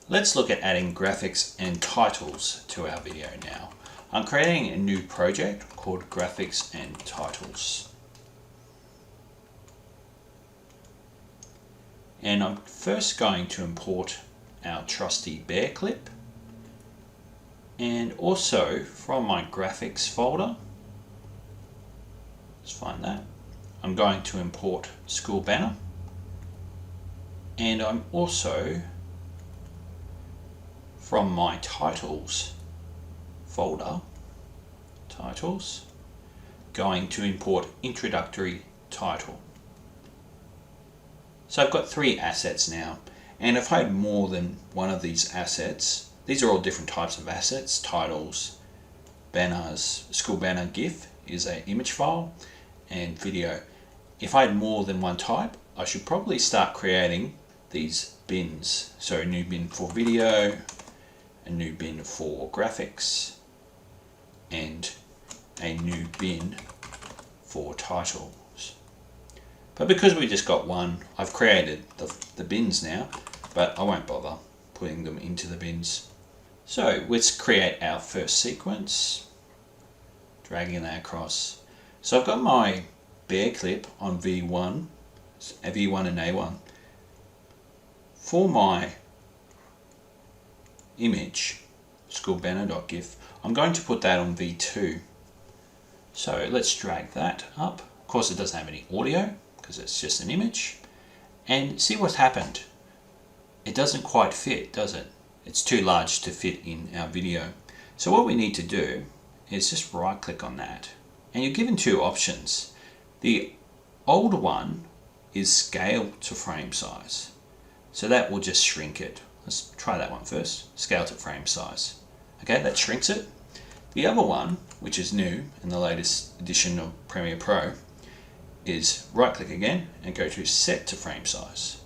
Let's look at adding graphics and titles to our video now. I'm creating a new project called Graphics and Titles. And I'm first going to import our trusty bear clip, and also from my graphics folder, let's find that, I'm going to import school banner, and I'm also from my titles folder, titles, going to import introductory title. So I've got 3 assets now, and if I had more than one of these assets, these are all different types of assets, titles, banners, school banner GIF is an image file, and video. If I had more than one type, I should probably start creating these bins. So a new bin for video, a new bin for graphics, and a new bin for titles. But because we just got one, I've created the bins now, but I won't bother putting them into the bins. So let's create our first sequence, dragging that across. So I've got my bear clip on V1 and A1. For my image, schoolbanner.gif, I'm going to put that on V2. So let's drag that up. Of course it doesn't have any audio because it's just an image. And see what's happened. It doesn't quite fit, does it? It's too large to fit in our video. So what we need to do is just right click on that. And you're given 2 options. The older one is scale to frame size. So that will just shrink it. Let's try that one first. Scale to frame size. Okay, that shrinks it. The other one, which is new in the latest edition of Premiere Pro, is right click again and go to set to frame size.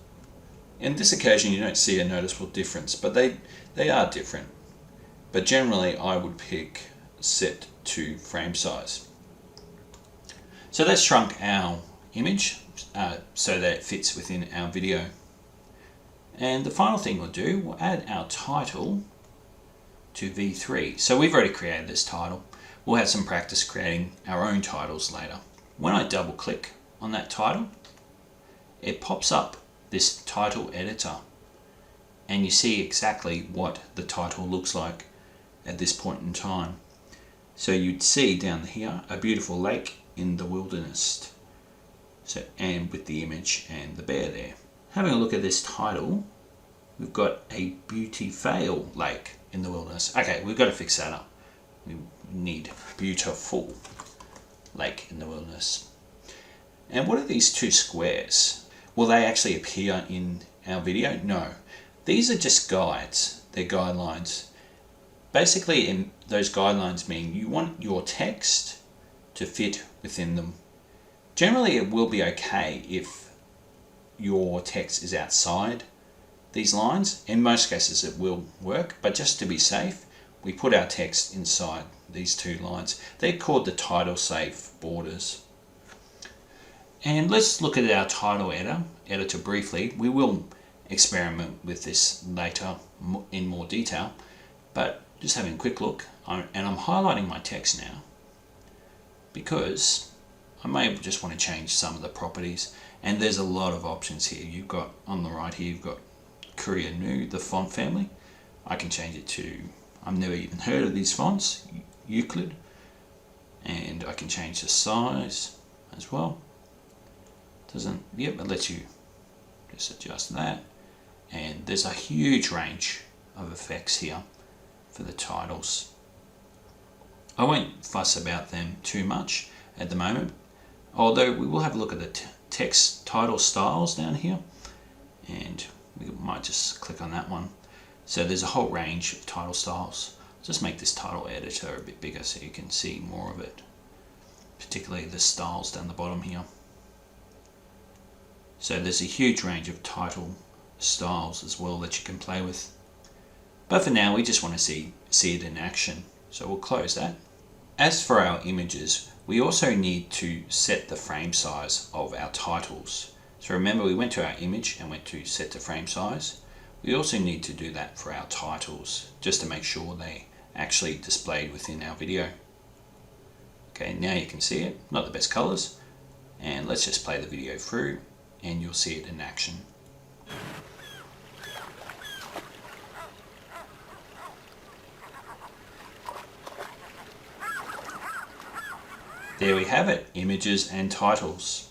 In this occasion you don't see a noticeable difference, but they are different. But generally I would pick set to frame size. So that's shrunk our image so that it fits within our video. And the final thing we'll do, we'll add our title to V3. So we've already created this title. We'll have some practice creating our own titles later. When I double click on that title, it pops up this title editor, and you see exactly what the title looks like at this point in time. So you'd see down here a beautiful lake in the wilderness, so, and with the image and the bear there. Having a look at this title, we've got a beautiful lake in the wilderness. Okay, we've got to fix that up. We need beautiful lake in the wilderness. And what are these 2 squares? Will they actually appear in our video? No. These are just guides. They're guidelines. Basically, those guidelines mean you want your text to fit within them. Generally, it will be okay if your text is outside these lines. In most cases, it will work, but just to be safe, we put our text inside these 2 lines. They're called the title safe borders. And let's look at our title editor briefly. We will experiment with this later in more detail, but just having a quick look, and I'm highlighting my text now because I may just want to change some of the properties, and there's a lot of options here. You've got on the right here, you've got Courier New, the font family. I can change it to, I've never even heard of these fonts, Euclid, and I can change the size as well. It lets you just adjust that, and there's a huge range of effects here for the titles. I won't fuss about them too much at the moment, although we will have a look at the text title styles down here, and we might just click on that one. So there's a whole range of title styles. Just make this title editor a bit bigger so you can see more of it, particularly the styles down the bottom here. So there's a huge range of title styles as well that you can play with. But for now, we just want to see it in action. So we'll close that. As for our images, we also need to set the frame size of our titles. So remember, we went to our image and went to set to frame size. We also need to do that for our titles, just to make sure they actually displayed within our video. Okay, now you can see it, not the best colors, and let's just play the video through and you'll see it in action. There we have it, images and titles.